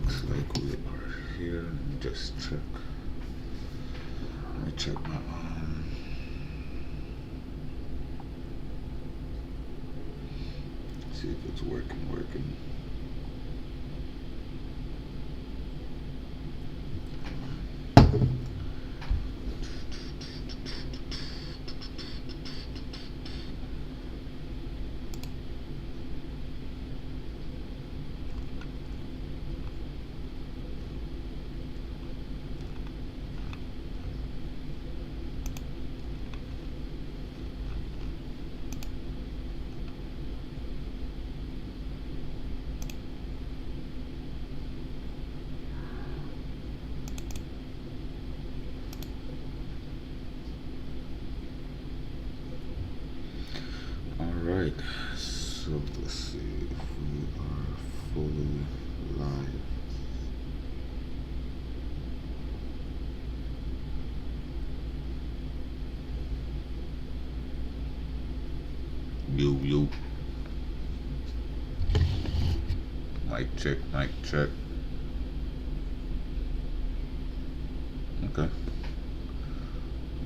looks like we are here. Let me just check. Let me check my see if it's working. Alright, so let's see if we are fully live. Yo. Mic check. Okay.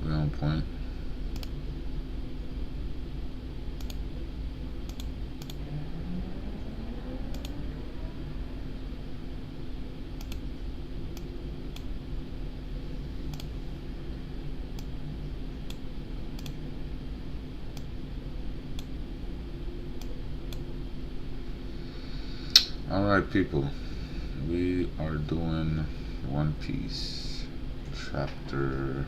We're on point. Alright, people, we are doing One Piece chapter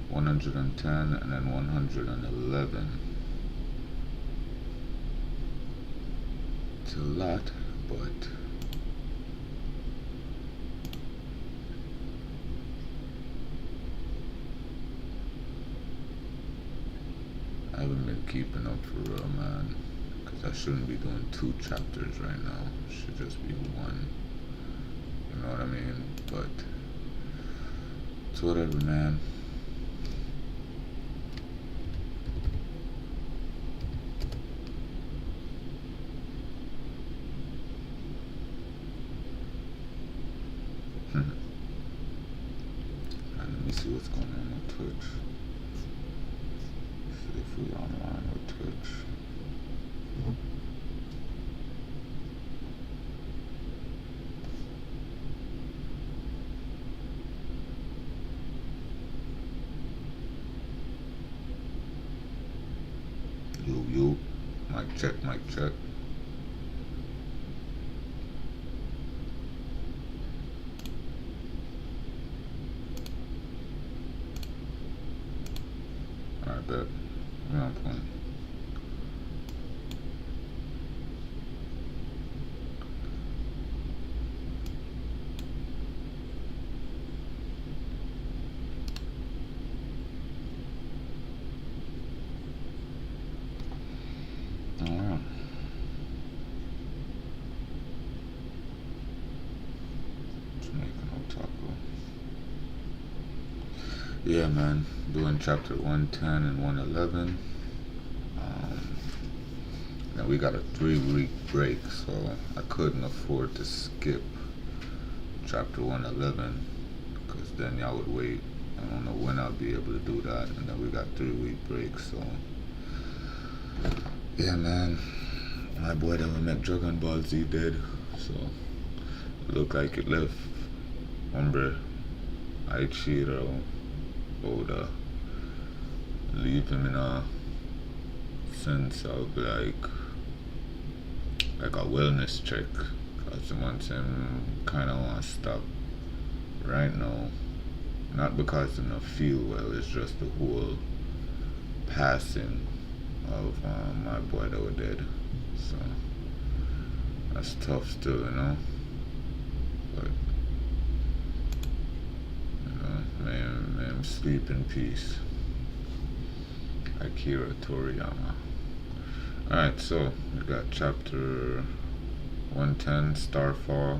110 and then 111. It's a lot, but I haven't been keeping up for real, man. I shouldn't be doing 2 chapters right now. It should just be 1. You know what I mean? But it's whatever, man. Let me see what's going on with Twitch. See if we're online with Twitch. Yo, mic check. Alright, bet. We're on point. Yeah, man, doing chapter 110 and 111. Now we got a 3-week break, so I couldn't afford to skip chapter 111 because then y'all would wait. I don't know when I'll be able to do that, and then we got 3-week break. So yeah, man, my boy that would make Dragon Ball Z dead, so it looked like it left. Remember, Eiichiro Oda leave him in a sense of like a wellness check, because he wants him kind of want to stop right now, not because he don't feel well, it's just the whole passing of my boy that was dead. So that's tough still, you know, but may him sleep in peace. Akira Toriyama. Alright, so we got chapter 110, Starfall.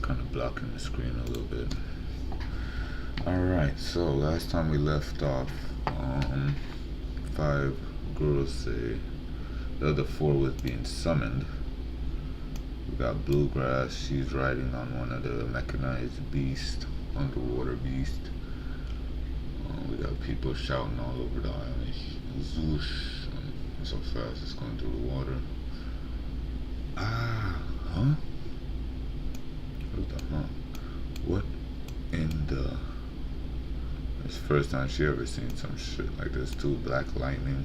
kind of blocking the screen a little bit. Alright, so last time we left off, 5 girls say the other 4 was being summoned. We got Bluegrass, she's riding on one of the mechanized beasts, underwater beast. We got people shouting all over the island. Zoosh, so fast it's going through the water. Huh? What the huh? What in the... It's the first time she ever seen some shit like this too. Black lightning.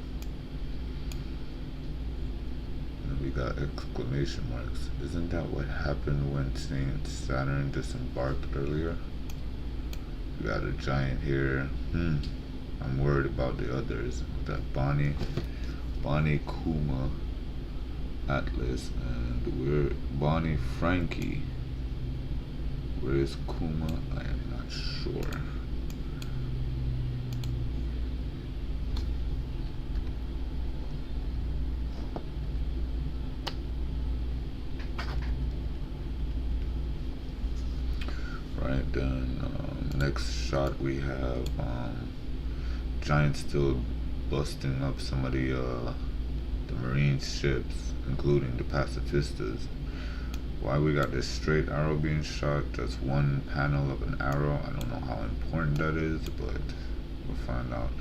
And we got exclamation marks. Isn't that what happened when Saint Saturn disembarked earlier? We got a giant here. I'm worried about the others. We got Bonnie, Kuma, Atlas, and we're Bonnie, Frankie. Where is Kuma? I am not sure. Right then, next shot we have giant still busting up some of the Marine ships, including the pacifistas. Why we got this straight arrow being shot, just one panel of an arrow? I don't know how important that is, but we'll find out.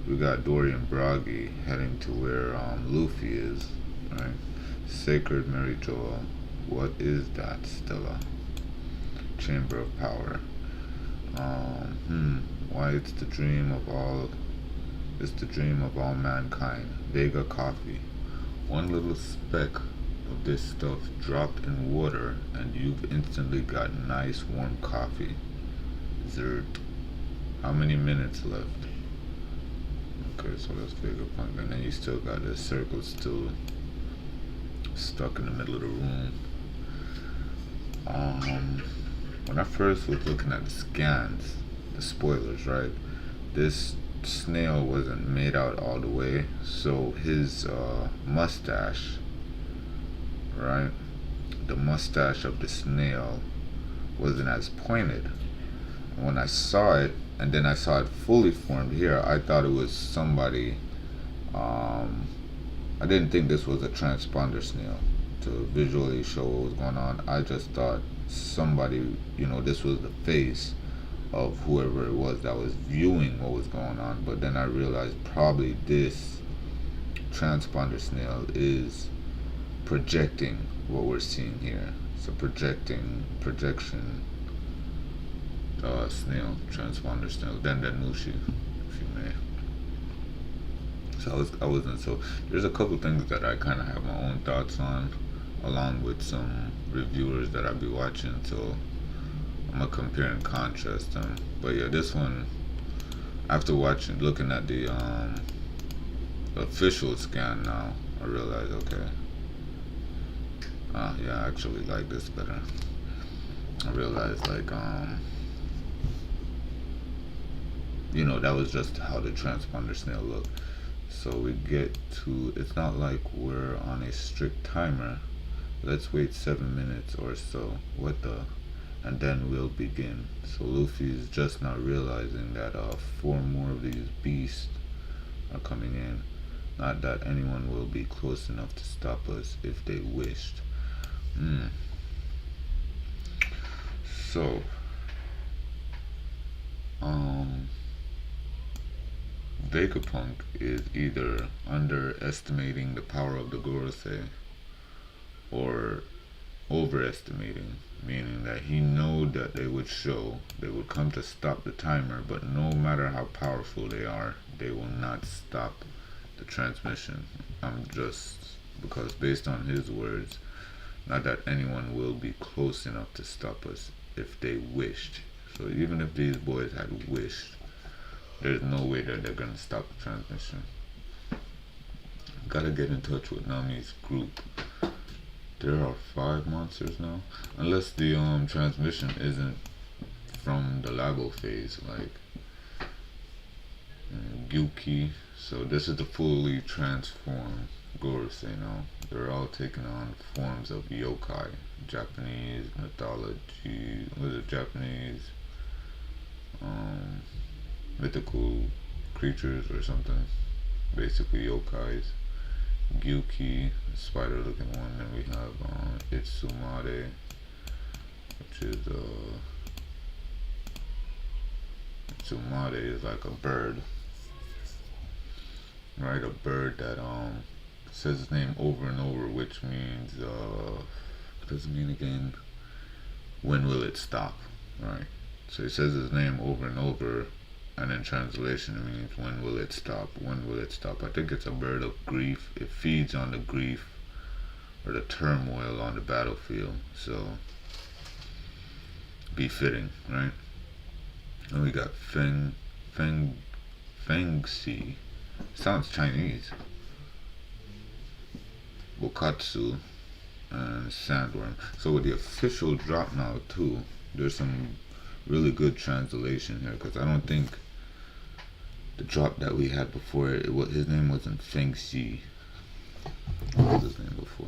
We got Dory and Bragi heading to where Luffy is, right? Sacred Mary Joel. What is that, Stella? Chamber of Power. Why it's the dream of all mankind. Vega coffee. One little speck of this stuff dropped in water and you've instantly got nice warm coffee. Zerd. How many minutes left? Okay, so that's Vegapunk, and then you still got this circle still stuck in the middle of the room. When I first was looking at the scans, the spoilers, right? This snail wasn't made out all the way, so his mustache, right? The mustache of the snail wasn't as pointed. When I saw it, and then I saw it fully formed here, I thought it was somebody. I didn't think this was a transponder snail to visually show what was going on. I just thought somebody, this was the face of whoever it was that was viewing what was going on. But then I realized probably this transponder snail is projecting what we're seeing here. So projection snail, transponder snail, then Nushi, if you may. So I wasn't so. There's a couple things that I kind of have my own thoughts on, along with some reviewers that I'll be watching. So I'm gonna compare and contrast them. But yeah, this one, after looking at the official scan now, I realized, okay, yeah, I actually like this better. I realized that was just how the transponder snail looked. So we get to, it's not like we're on a strict timer. Let's wait 7 minutes or so. What the? And then we'll begin. So Luffy's just now realizing that 4 more of these beasts are coming in. Not that anyone will be close enough to stop us if they wished. So Vegapunk is either underestimating the power of the Gorosei or overestimating, meaning that he knew that they would come to stop the timer, but no matter how powerful they are, they will not stop the transmission. Because based on his words, not that anyone will be close enough to stop us if they wished. So even if these boys had wished, there's no way that they're gonna stop the transmission. Gotta get in touch with Nami's group. There are 5 monsters now, unless the transmission isn't from the Labo phase, like Gyuki. So this is the fully transformed Gorosei now. They're all taking on forms of yokai, Japanese mythology, was it Japanese um, mythical creatures or something. Basically yokais. Gyuki, spider-looking one. Then we have Itsumade, which is Itsumade is like a bird, right? A bird that says his name over and over, which means what does it mean again? When will it stop? Right. So he says his name over and over, and in translation it means when will it stop? When will it stop? I think it's a bird of grief. It feeds on the grief or the turmoil on the battlefield. So befitting, right? And we got Fengxi. Sounds Chinese. Bokatsu and Sandworm. So with the official drop now too, there's some really good translation here, because I don't think the drop that we had before, his name wasn't Fengxi. What was his name before?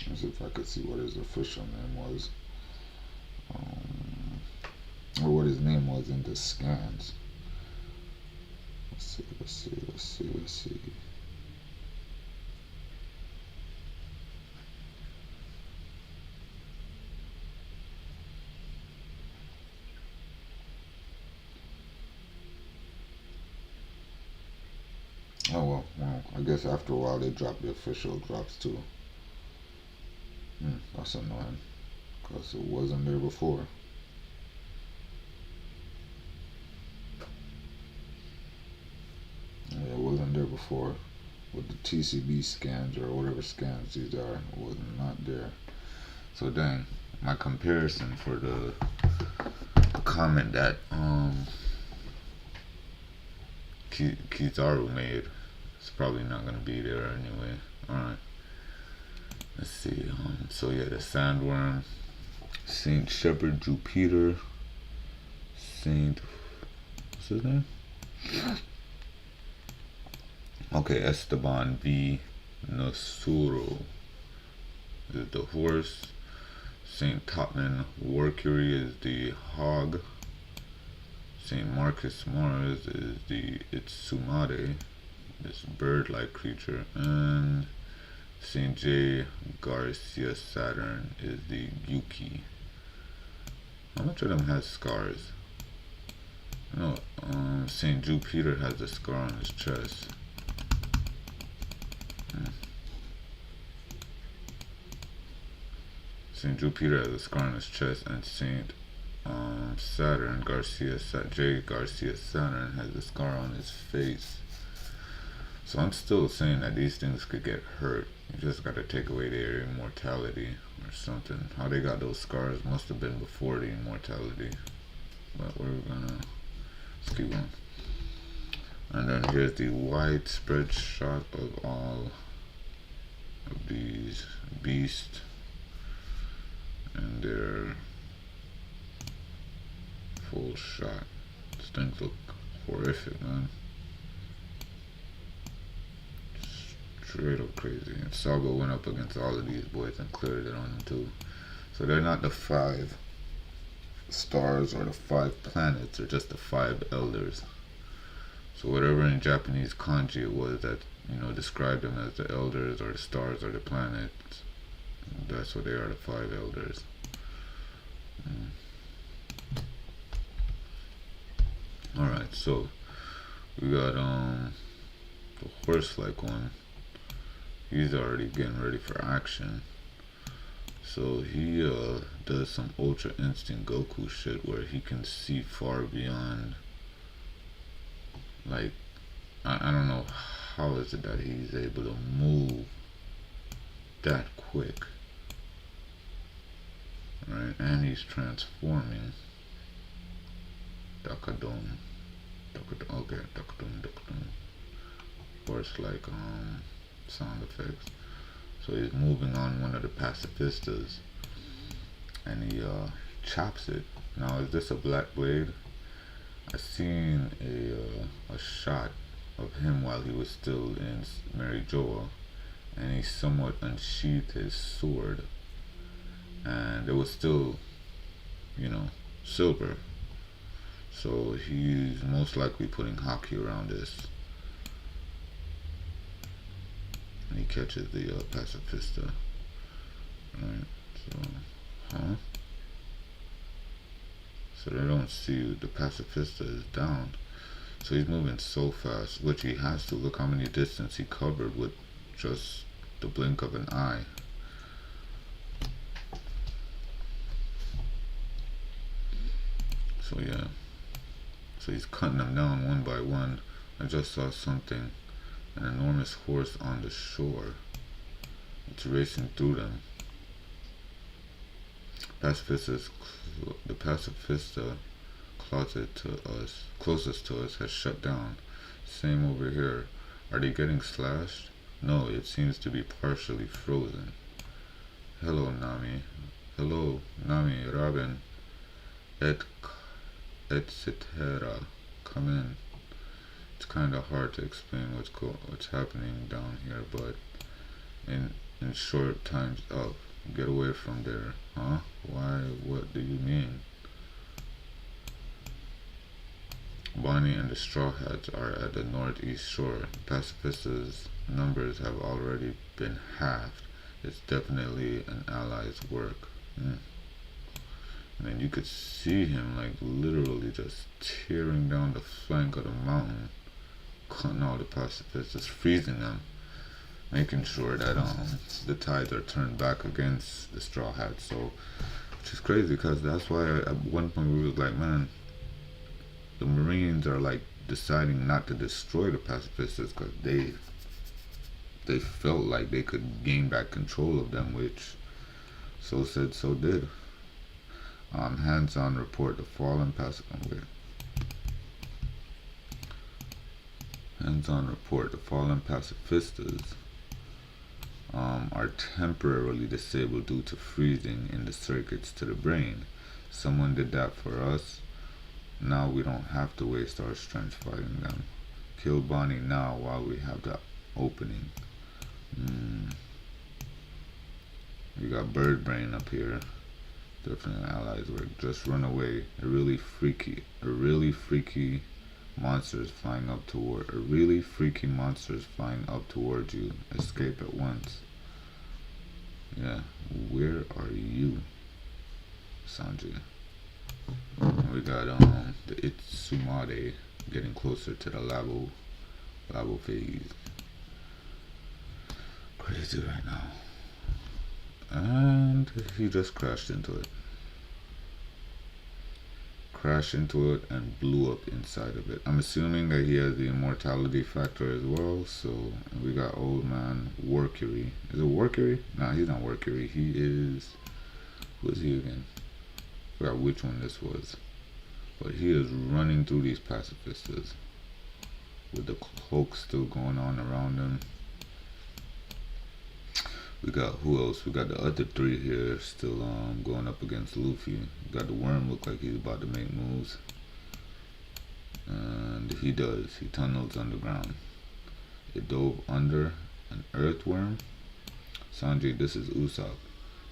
Let's see if I could see what his official name was. Or what his name was in the scans. Let's see. Oh well, I guess after a while they drop the official drops too. That's annoying, because it wasn't there before. Yeah, it wasn't there before. With the TCB scans or whatever scans these are, it was not there. So dang, my comparison for the comment that Kizaru made, it's probably not gonna be there anyway. Alright. Let's see. So yeah, the Sandworm, Saint Shepherd Jupiter, Saint, what's his name? Okay, Esteban V. Nosuro is the horse. Saint Totman Mercury is the hog. Saint Marcus Mars is the Itsumade, this bird-like creature, and Saint J. Garcia Saturn is the Yuki. How much of them has scars? No, Saint Jupiter has a scar on his chest. Saint Jupiter has a scar on his chest, and Saint Saturn J. Garcia Saturn has a scar on his face. So I'm still saying that these things could get hurt. You just gotta take away their immortality or something. How they got those scars must have been before the immortality. But we're gonna, let's keep going. And then here's the widespread shot of all of these beasts and their full shot. These things look horrific, man. Straight up crazy. And Saga went up against all of these boys and cleared it on them too. So they're not the 5 stars or the 5 planets, they're just the 5 elders. So whatever in Japanese kanji it was that, described them as the elders or the stars or the planets, that's what they are, the 5 elders. Alright, so we got the horse-like one. He's already getting ready for action. So he does some Ultra Instinct Goku shit where he can see far beyond, like, I don't know how is it that he's able to move that quick, right? And he's transforming. Dakadon, okay, Dakadon, horse like sound effects. So he's moving on one of the pacifistas, and he chops it. Now, is this a black blade? I seen a shot of him while he was still in Mary Joa, and he somewhat unsheathed his sword, and it was still, silver. So he's most likely putting hockey around this, and he catches the pacifista. Right. So, huh? So they don't see the pacifista is down. So he's moving so fast, which he has to. Look how many distance he covered with just the blink of an eye. So yeah. So he's cutting them down one by one. I just saw something. An enormous horse on the shore. It's racing through them. The pacifista closest to us has shut down. Same over here. Are they getting slashed? No, it seems to be partially frozen. Hello, Nami. Hello, Nami, Robin, etc. Come in. It's kind of hard to explain what's happening down here, but in short, time's up. Get away from there. Huh? Why? What do you mean? Bonnie and the Straw Hats are at the northeast shore. Pacifista's numbers have already been halved. It's definitely an ally's work. Man, you could see him like literally just tearing down the flank of the mountain, cutting all the pacifists, freezing them, making sure that the tides are turned back against the Straw Hats. So, which is crazy because that's why at one point we was like, man, the Marines are like deciding not to destroy the pacifistas because they felt like they could gain back control of them, which so said, so did. Hands-on report the fallen pacifistas. Hands-on report the fallen pacifistas are temporarily disabled due to freezing in the circuits to the brain. Someone did that for us. Now we don't have to waste our strength fighting them. Kill Bonnie now while we have the opening. We got Bird Brain up here. Definitely allies work. Just run away. A really freaky monster is flying up toward. You. Escape at once. Yeah. Where are you, Sanji? We got the Itsumade getting closer to the Labo phase. Crazy right now. And he just crashed into it. And blew up inside of it. I'm assuming that he has the immortality factor as well. So we got old man Workery. Is it Workery? Nah, he's not Workery. He is. Who is he again? I forgot which one this was. But he is running through these pacifistas with the cloak still going on around him. We got who else? We got the other three here still going up against Luffy. We got the worm, look like he's about to make moves. And he does. He tunnels underground. It dove under an earthworm. Sanji, this is Usopp.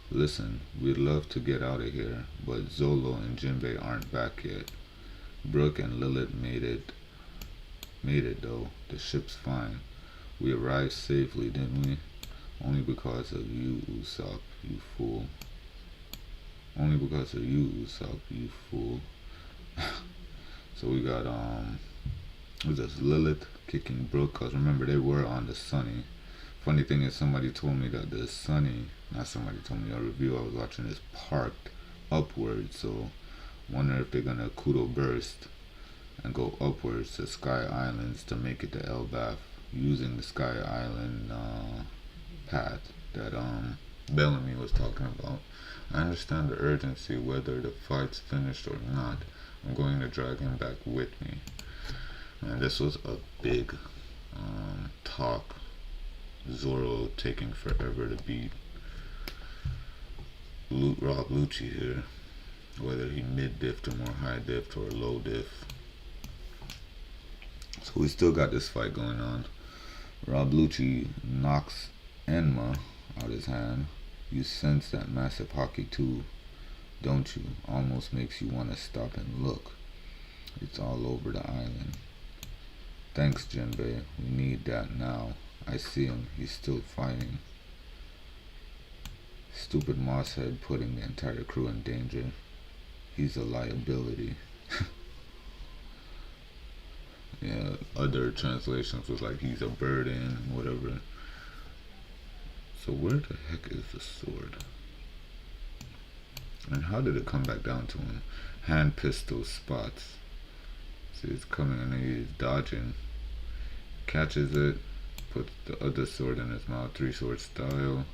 Listen, we'd love to get out of here, but Zolo and Jinbei aren't back yet. Brook and Lilith made it though. The ship's fine. We arrived safely, didn't we? Only because of you, Usopp, you fool. Only because of you, Usopp, you fool. So we got was this Lilith kicking Brook? Cause remember they were on the Sunny. Funny thing is, somebody told me that the Sunny, not somebody told me, a review I was watching is parked upwards. So wonder if they're gonna Kudo burst and go upwards to Sky Islands to make it to Elbaf using the Sky Island path that Bellamy was talking about. I understand the urgency whether the fight's finished or not. I'm going to drag him back with me. And this was a big talk Zoro taking forever to beat Rob Lucci here. Whether he mid-diffed or more high-diffed or low-diff. So we still got this fight going on. Rob Lucci knocks Enma out his hand. You sense that massive haki too, don't you? Almost makes you want to stop and look. It's all over the island. Thanks, Jinbei. We need that now. I see him. He's still fighting. Stupid Mosshead putting the entire crew in danger. He's a liability. Yeah, other translations was like he's a burden, whatever. So where the heck is the sword? And how did it come back down to him? Hand pistol spots. See, it's coming and he's dodging. Catches it, puts the other sword in his mouth, 3-sword style.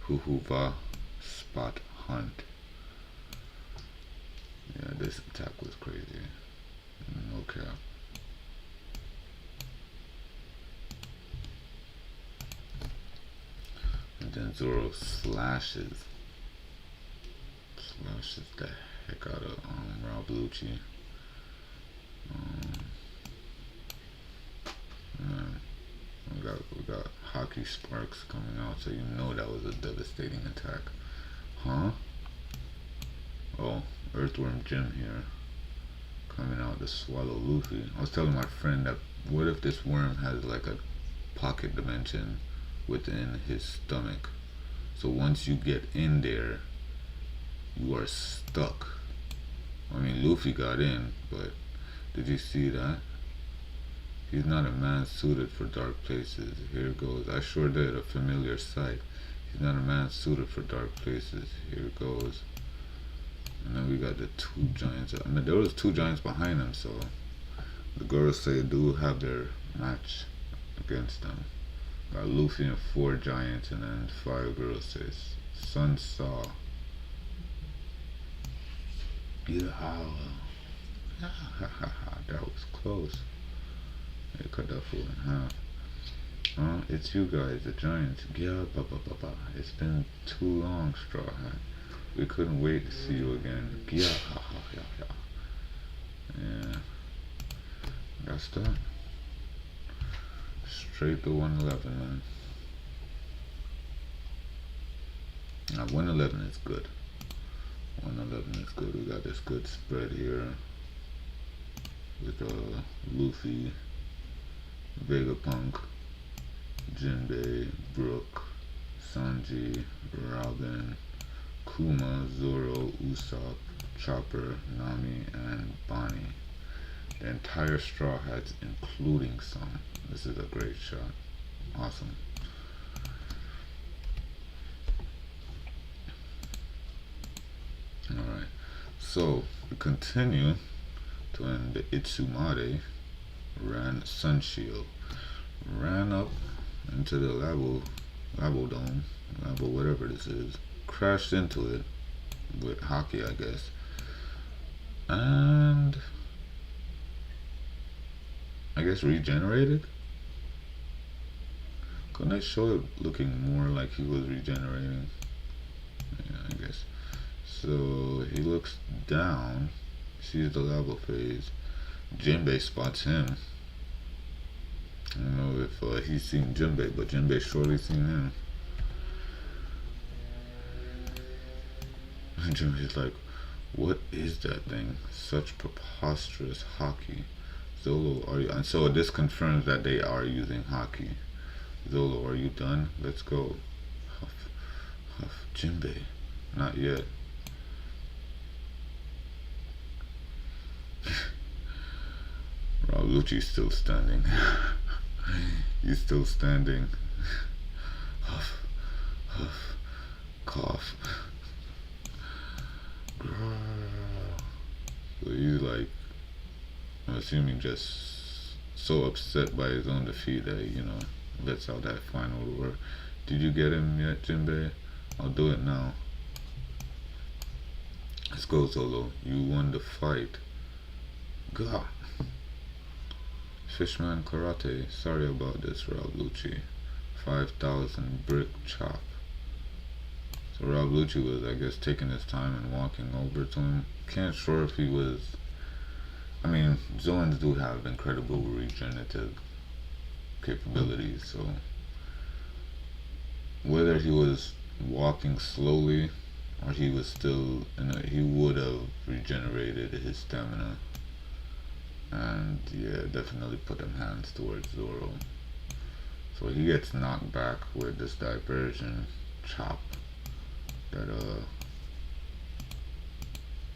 Huhuva, spot hunt. Yeah, this attack was crazy. No cap. And then Zoro slashes the heck out of Rob Lucci. Man, we got hockey sparks coming out, so you know that was a devastating attack. Huh? Oh, Earthworm Jim here, coming out to swallow Luffy. I was telling my friend that what if this worm has like a pocket dimension within his stomach, so once you get in there you are stuck. I mean, Luffy got in, but did you see that? He's not a man suited for dark places. Here goes. I sure did. A familiar sight. He's not a man suited for dark places. Here goes. And then we got the 2 giants. I mean, there was 2 giants behind him, so the girls say do have their match against them. Got Luffy and 4 giants, and then 5 girls says Sun Saw. Yeah, that was close. They cut that fool in half. It's you guys, the giants. Yeah, it's been too long, Straw Hat. We couldn't wait to see you again. Yeah. That's that. Straight to 111, man. Now 111 is good. 111 is good. We got this good spread here with Luffy, Vegapunk, Jinbei, Brook, Sanji, Robin, Kuma, Zoro, Usopp, Chopper, Nami, and Bonnie. The entire Straw Hats, including some. This is a great shot. Awesome. Alright, so we continue to end the Itsumade. Sunshield ran up into the Labo Dome, Labo whatever this is, crashed into it with haki, I guess, and I guess regenerated. Couldn't I show it looking more like he was regenerating? Yeah, I guess. So he looks down, sees the lava phase. Jinbei spots him. I don't know if he's seen Jinbei, but Jinbei surely seen him. And Jinbei's like, what is that thing? Such preposterous haki. Zolo, are you? And so this confirms that they are using haki. Zolo, are you done? Let's go. Huff. Jinbei, not yet. Rob Lucci's still standing. He's still standing. Huff, cough. So he's like, I'm assuming just so upset by his own defeat that he, lets out that final roar. Did you get him yet, Jinbei? I'll do it now. Let's go, Zolo. You won the fight. God. Fishman Karate. Sorry about this, Rob Lucci. 5,000 brick chop. So Rob Lucci was, I guess, taking his time and walking over to him. Can't sure if he was. I mean, Zoans do have incredible regenerative capabilities, so whether he was walking slowly or he was still, he would have regenerated his stamina. And yeah, definitely put them hands towards Zoro. So he gets knocked back with this diversion chop that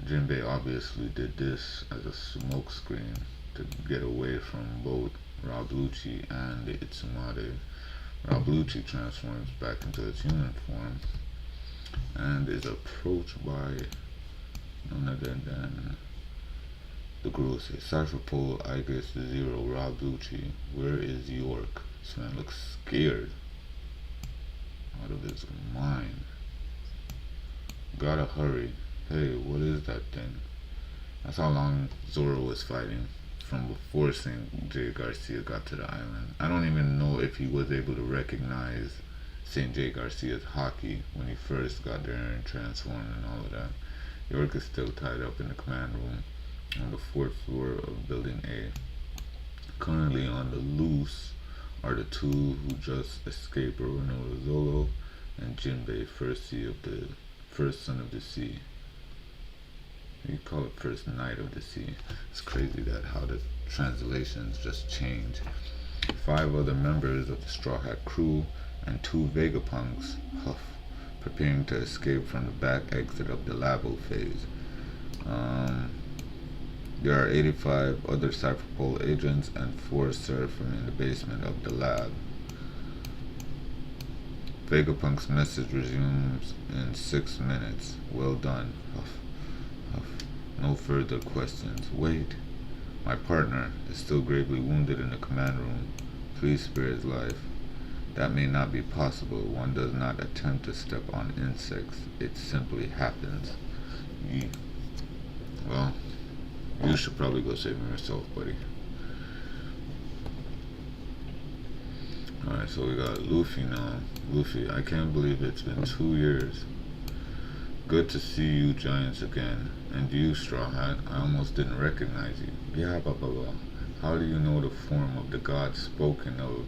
Jinbei obviously did this as a smoke screen to get away from both Rob Lucci and the Itsumade. Rob Lucci transforms back into its human form and is approached by none other than the Grosse. Cypher Pole, Igus, Zero, Rob Lucci. Where is York? This man looks scared. Out of his mind. Gotta hurry. Hey, what is that thing? That's how long Zoro was fighting from before St. J. Garcia got to the island. I don't even know if he was able to recognize St. J. Garcia's hockey when he first got there and transformed and all of that. York is still tied up in the command room on the 4th floor of Building A. Currently on the loose are the two who just escaped Orono Zolo and Jinbei, first son of the sea. You call it first knight of the sea. It's crazy that how the translations just change. 5 other members of the Straw Hat crew and 2 Vegapunks, huff, preparing to escape from the back exit of the Labo phase. There are 85 other Cypherpole agents and 4 Seraphim in the basement of the lab. Vegapunk's message resumes in 6 minutes. Well done. Huff, huff. No further questions. Wait. My partner is still gravely wounded in the command room. Please spare his life. That may not be possible. One does not attempt to step on insects. It simply happens. Well, you should probably go save him yourself, buddy. Alright, so we got Luffy now. Luffy, I can't believe it's been 2 years. Good to see you giants again. And you, Straw Hat, I almost didn't recognize you. Yeah, blah blah blah. How do you know the form of the god spoken of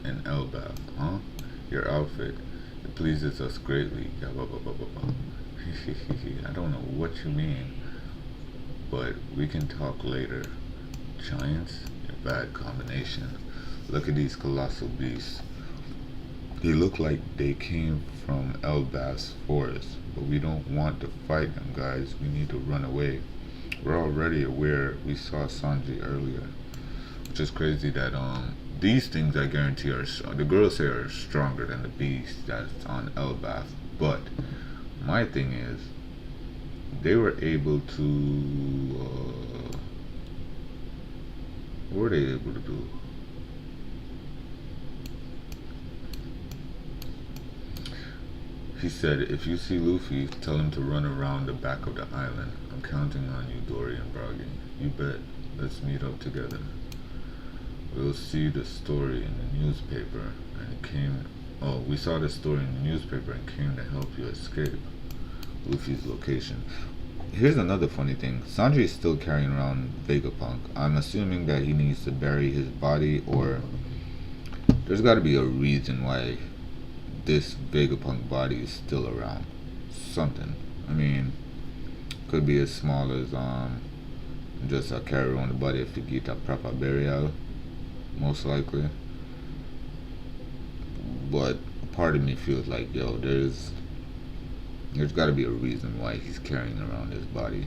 in Elbaf, huh? Your outfit. It pleases us greatly. Yeah, blah blah blah blah blah. I don't know what you mean, but we can talk later. Giants? A bad combination. Look at these colossal beasts. They look like they came from Elbaf's forest, but we don't want to fight them, guys. We need to run away. We're already aware we saw Sanji earlier, which is crazy that these things I guarantee are the girls say are stronger than the beast that's on Elbaf. But my thing is, they were able to. What were they able to do? He said, if you see Luffy, tell him to run around the back of the island. I'm counting on you, Dory and Bragi. You bet. Let's meet up together. We'll see the story in the newspaper and came. Oh, we saw the story in the newspaper and came to help you escape. Luffy's location. Here's another funny thing. Sanji is still carrying around Vegapunk. I'm assuming that he needs to bury his body, or there's got to be a reason why this Vegapunk body is still around. Something. I mean, could be as small as just a carry around the body of Figita proper burial, most likely. But part of me feels like, yo, there's got to be a reason why he's carrying around his body.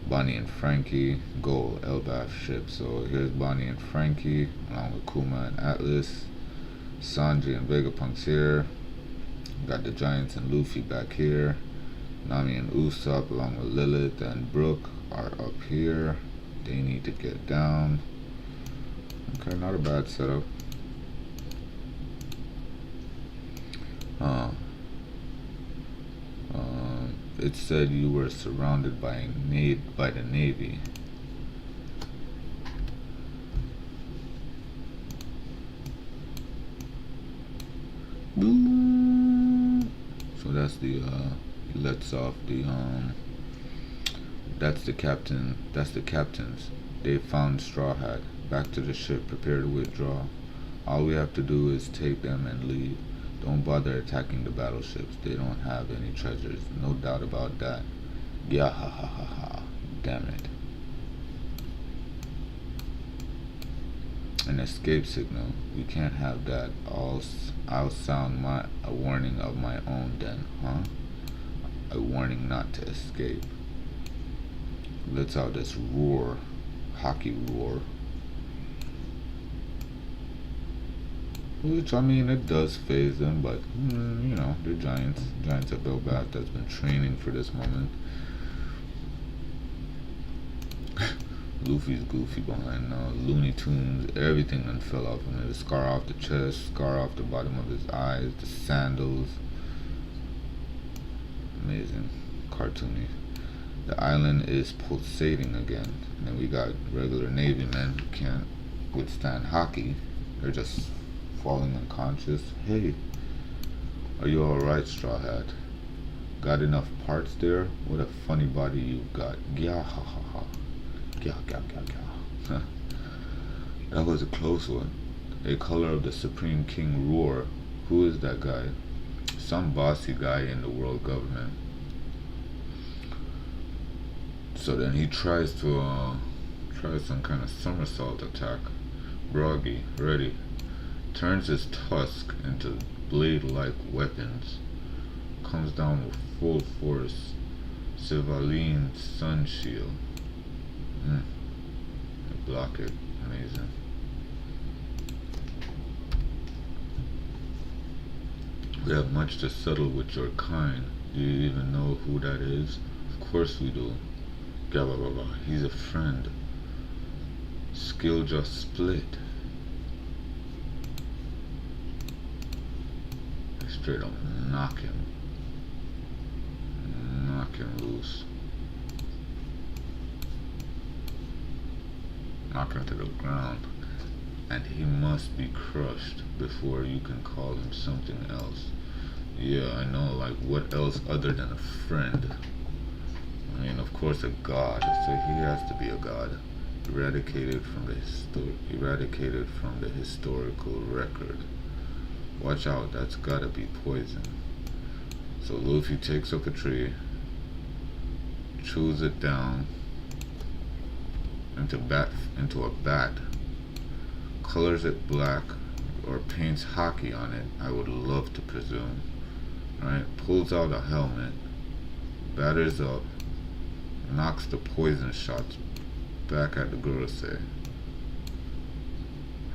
Bonnie and Frankie, goal, Elbaf ship. So here's Bonnie and Frankie, along with Kuma and Atlas. Sanji and Vegapunk's here. Got the Giants and Luffy back here. Nami and Usopp, along with Lilith and Brook, are up here. They need to get down. Okay, not a bad setup. It said you were surrounded by the Navy. that's the he lets off the that's the captain. That's the captains. They found Straw Hat. Back to the ship. Prepare to withdraw. All we have to do is take them and leave. Don't bother attacking the battleships. They don't have any treasures. No doubt about that. Yeah, ha ha ha ha. Damn it. An escape signal. We can't have that. I'll sound a warning of my own then, huh? A warning not to escape. Let's out this roar. Hockey roar. Which, I mean, it does phase them, but, you know, they're giants. Giants of Belbath that's been training for this moment. Luffy's goofy behind Looney Tunes. Everything then fell off him. The scar off the chest, scar off the bottom of his eyes, the sandals. Amazing. Cartoony. The island is pulsating again. And then we got regular Navy men who can't withstand hockey. They're just falling unconscious. Hey, are you alright, Straw Hat? Got enough parts there? What a funny body you've got. Gya ha ha ha. Gya gya gya gya. That was a close one. A color of the Supreme King roar. Who is that guy? Some bossy guy in the world government. So then he tries to try some kind of somersault attack. Groggy, ready. Turns his tusk into blade-like weapons. Comes down with full force. Sylvain Sun Shield. Block it. Amazing. We have much to settle with your kind. Do you even know who that is? Of course we do. Gabba. He's a friend. Skill just split. Straight up knock him. Knock him loose. Knock him to the ground. And he must be crushed before you can call him something else. Yeah, I know, like what else other than a friend? I mean, of course a god, so he has to be a god. Eradicated from the historical record. Watch out, that's gotta be poison. So Luffy takes up a tree, chews it down into a bat, colors it black, or paints hockey on it, I would love to presume. Right? Pulls out a helmet, batters up, knocks the poison shots back at the Gorosei.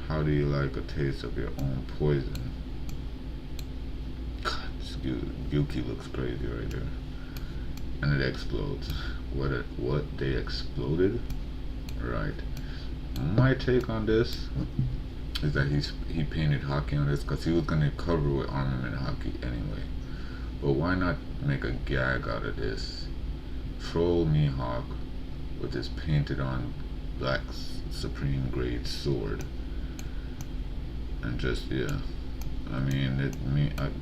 How do you like a taste of your own poison? God, Yuki looks crazy right there. And it explodes. What? They exploded? Right. My take on this is that he painted hockey on this because he was going to cover with armament hockey anyway. But why not make a gag out of this? Troll Mihawk with his painted on black supreme grade sword. And just, yeah. I mean,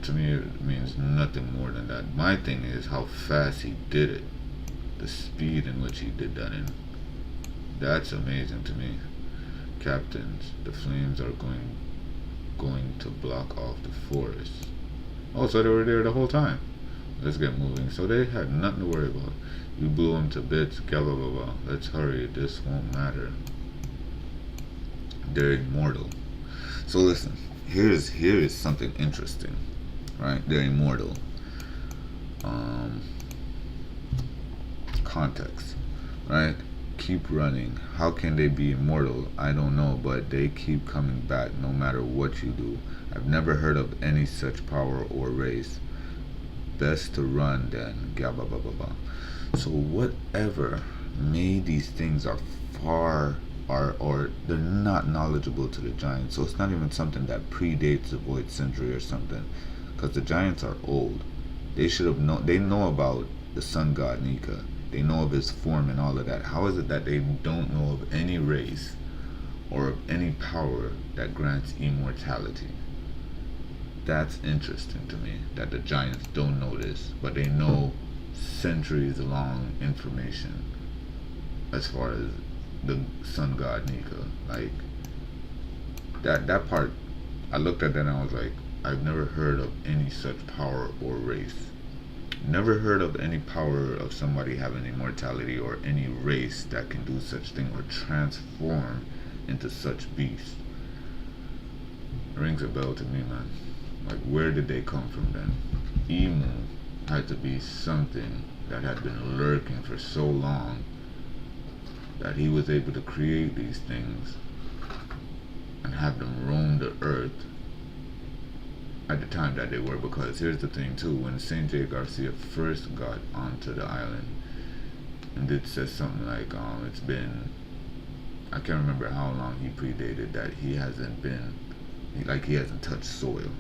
to me it means nothing more than that. My thing is how fast he did it. The speed in which he did that, and that's amazing to me. Captains, the flames are going to block off the forest. Oh, so they were there the whole time. Let's get moving. So they had nothing to worry about. You blew them to bits. Blah. Let's hurry. This won't matter. They're immortal. So listen. Here is something interesting, right? They're immortal. Context, right? Keep running. How can they be immortal? I don't know, but they keep coming back no matter what you do. I've never heard of any such power or race. Best to run then. So whatever made these things are or they're not knowledgeable to the giants. So it's not even something that predates the Void Century or something, because the giants are old. They should have known. They know about the sun god Nika. They know of his form and all of that. How is it that they don't know of any race or of any power that grants immortality? That's interesting to me that the Giants don't know this, but they know centuries long information as far as the sun god Nika. Like that part, I looked at that and I was like, I've never heard of any such power or race. Never heard of any power of somebody having immortality or any race that can do such thing or transform into such beasts. It rings a bell to me, man. Like, where did they come from then? Emu had to be something that had been lurking for so long that he was able to create these things and have them roam the earth at the time that they were. Because here's the thing too, when St. J. Garcia first got onto the island, and it says something like it's been, I can't remember how long he predated that he hasn't been, like he hasn't touched soil.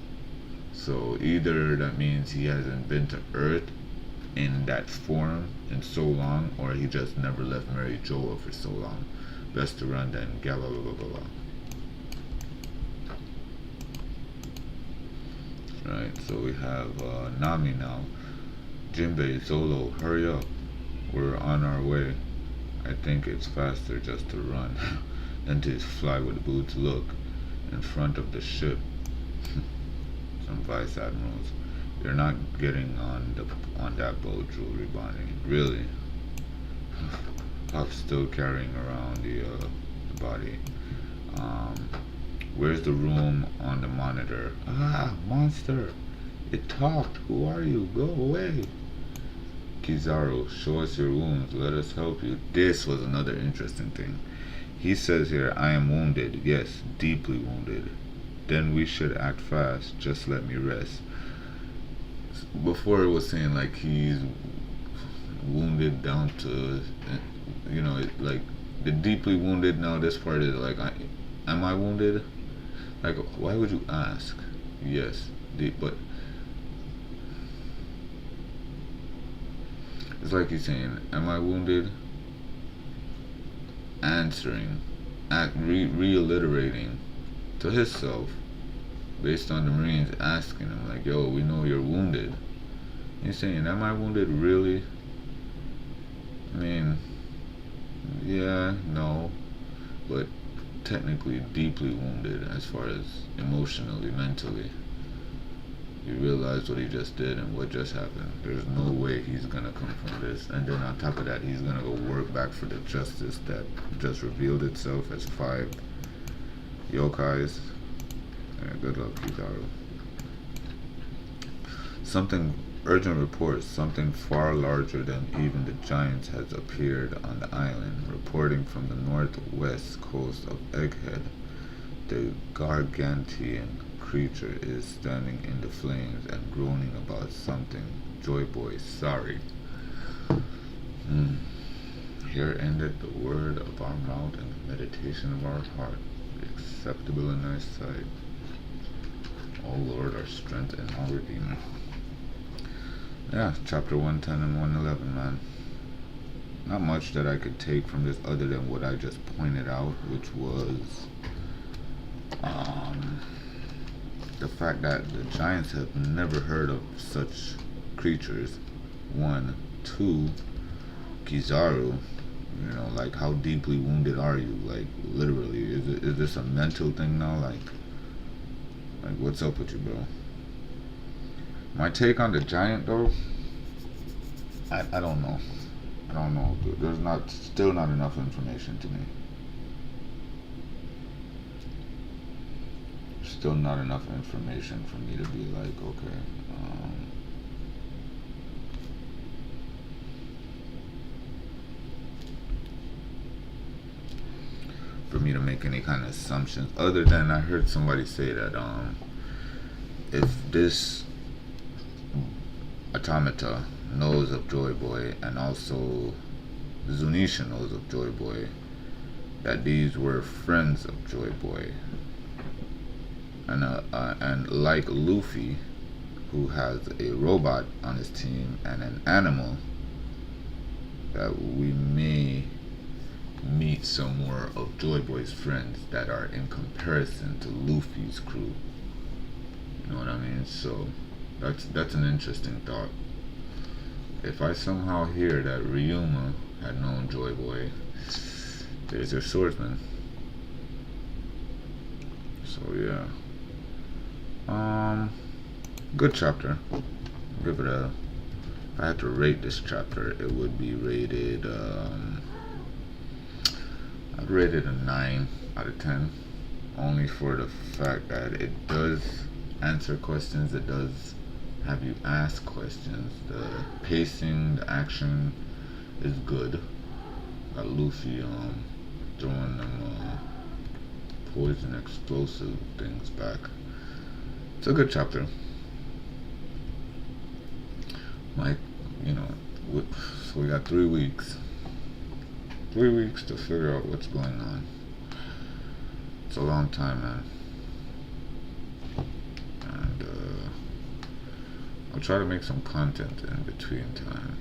So either that means he hasn't been to earth in that form in so long, or he just never left Mary Joa for so long. Best to run then gala blah blah blah blah. Right, so we have Nami now. Jinbei, Zolo, hurry up. We're on our way. I think it's faster just to run than to fly with boots. Look, in front of the ship. Some vice admirals. You're not getting on that boat, jewelry bonding. Really? Puff's still carrying around the body. Where's the room on the monitor? Ah, monster! It talked. Who are you? Go away. Kizaru, show us your wounds. Let us help you. This was another interesting thing. He says here, I am wounded. Yes, deeply wounded. Then we should act fast. Just let me rest. Before it was saying like he's wounded down to, you know, like the deeply wounded. Now this part is like, am I wounded? Like, why would you ask? Yes, deep, but it's like he's saying, am I wounded? Answering, reiterating to himself based on the Marines asking him like, yo, we know you're wounded. He's saying, am I wounded really? I mean, yeah, no, but technically deeply wounded as far as emotionally, mentally. You realize what he just did and what just happened. There's no way he's gonna come from this. And then on top of that, he's gonna go work back for the justice that just revealed itself as 5 yokais. Yeah, good luck, Kizaru. Something urgent reports, something far larger than even the giants has appeared on the island, reporting from the northwest coast of Egghead. The gargantuan creature is standing in the flames and groaning about something. Joy Boy, sorry. Here ended the word of our mouth and the meditation of our heart, acceptable in thy sight. O Lord, our strength and our Redeemer. Yeah, chapter 110 and 111, man. Not much that I could take from this other than what I just pointed out, which was the fact that the giants have never heard of such creatures. 1, 2, Kizaru, you know, like how deeply wounded are you? Like literally, is this a mental thing now? Like what's up with you, bro? My take on the giant though, I don't know. I don't know. There's still not enough information to me. Still not enough information for me to be like, okay, for me to make any kind of assumptions, other than I heard somebody say that if this automata knows of Joy Boy and also Zunisha knows of Joy Boy, that these were friends of Joy Boy, and like Luffy, who has a robot on his team and an animal, that we may meet some more of Joy Boy's friends that are in comparison to Luffy's crew. You know what I mean? So that's an interesting thought. If I somehow hear that Ryuma had known Joy Boy, there's your swordsman. So yeah. Good chapter. Give it a. If I had to rate this chapter, it would be rated. I'd rate it a 9 out of 10. Only for the fact that it does answer questions. It does have you ask questions. The pacing, the action is good. Got Luffy throwing them poison explosive things back. It's a good chapter. Like, so we got 3 weeks. 3 weeks to figure out what's going on. It's a long time, man. And I'll try to make some content in between time.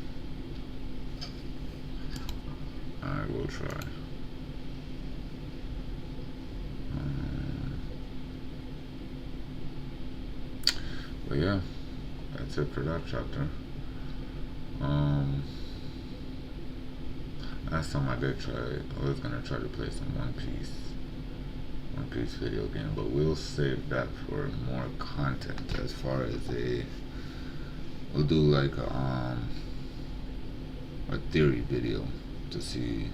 I will try. But yeah, that's it for that chapter. Last time I was gonna try to play some One Piece video game, but we'll save that for more content. As far as we'll do like a theory video to see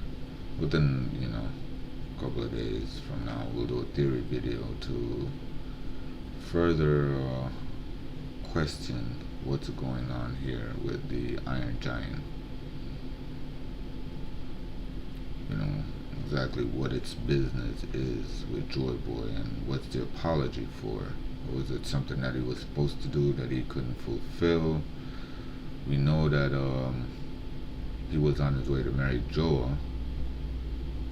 within a couple of days from now. We'll do a theory video to further question what's going on here with the Iron Giant. Exactly what its business is with Joy Boy, and what's the apology for. Or was it something that he was supposed to do that he couldn't fulfill? We know that he was on his way to marry Joa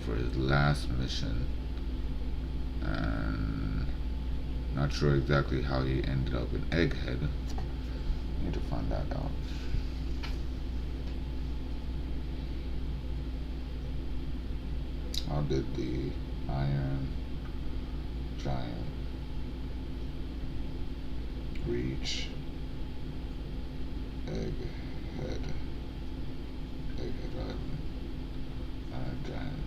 for his last mission, and not sure exactly how he ended up in Egghead. Need to find that out. How did the Iron Giant reach Egghead Island? Iron Giant.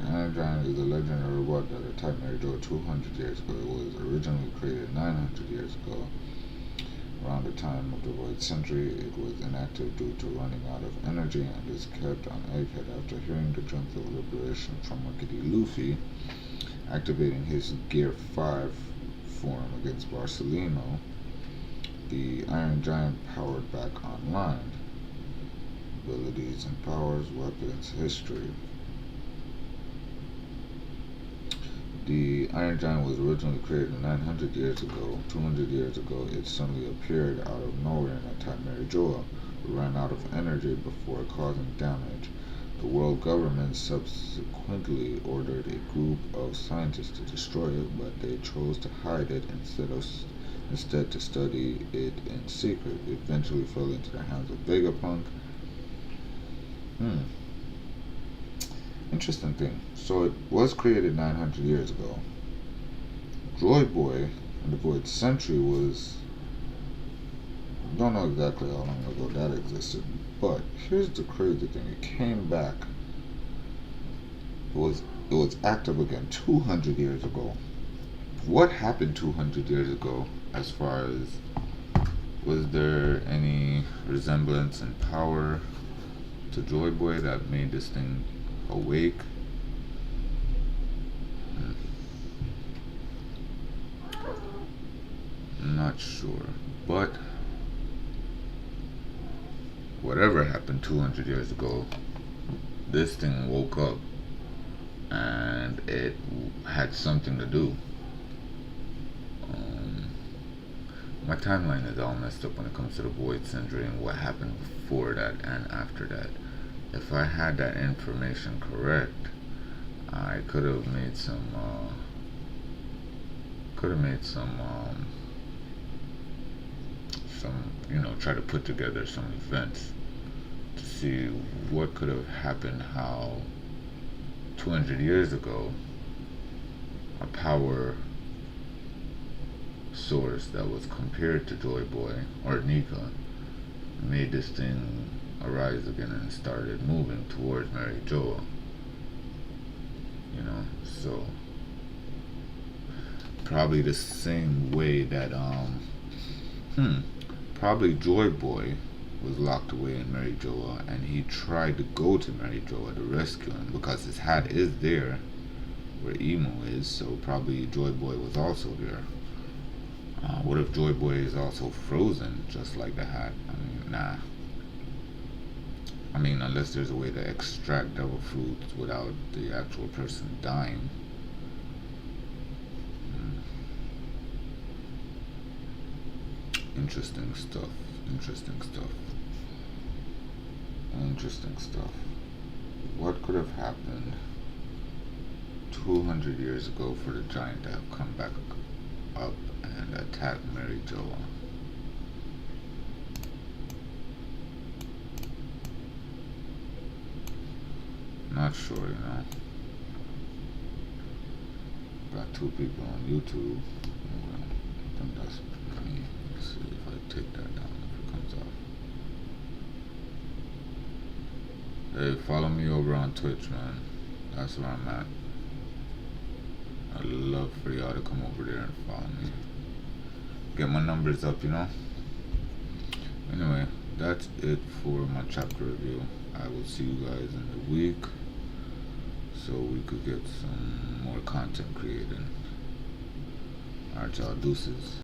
Iron Giant is a legendary robot that attacked Mary Jo 200 years ago. It was originally created 900 years ago. Around the time of the Void Century, it was inactive due to running out of energy and is kept on Egghead. After hearing the dreams of liberation from Monkey Luffy, activating his Gear 5 form against Barcelino, the Iron Giant powered back online. Abilities and powers, weapons, history. The Iron Giant was originally created 900 years ago. 200 years ago, it suddenly appeared out of nowhere and attacked Mary Joa, who ran out of energy before causing damage. The world government subsequently ordered a group of scientists to destroy it, but they chose to hide it instead to study it in secret. It eventually fell into the hands of Vegapunk. Interesting thing. So it was created 900 years ago. Joy Boy and the Void Century was, don't know exactly how long ago that existed, but here's the crazy thing. It came back. It was active again 200 years ago. What happened 200 years ago? As far as, was there any resemblance in power to Joy Boy that made this thing awake? Not sure, but whatever happened 200 years ago, this thing woke up and it had something to do. My timeline is all messed up when it comes to the Void Century and what happened before that and after that. If I had that information correct, I could have made some try to put together some events to see what could have happened, how 200 years ago a power source that was compared to Joy Boy or Nika made this thing arise again and started moving towards Mary Joa. You know, so probably the same way that probably Joy Boy was locked away in Mary Joa, and he tried to go to Mary Joa to rescue him because his hat is there where Emo is, so probably Joy Boy was also there. What if Joy Boy is also frozen just like the hat? I mean, nah. I mean, unless there's a way to extract devil fruits without the actual person dying. Interesting stuff. Interesting stuff. Interesting stuff. What could have happened 200 years ago for the giant to have come back up and attacked Mary Joa? Not sure, you know. Got two people on YouTube. I think that's me. Let's see if I take that down, if it comes off. Hey, follow me over on Twitch, man. That's where I'm at. I'd love for y'all to come over there and follow me. Get my numbers up, you know. Anyway, that's it for my chapter review. I will see you guys in the week so we could get some more content created. Alright, y'all, deuces.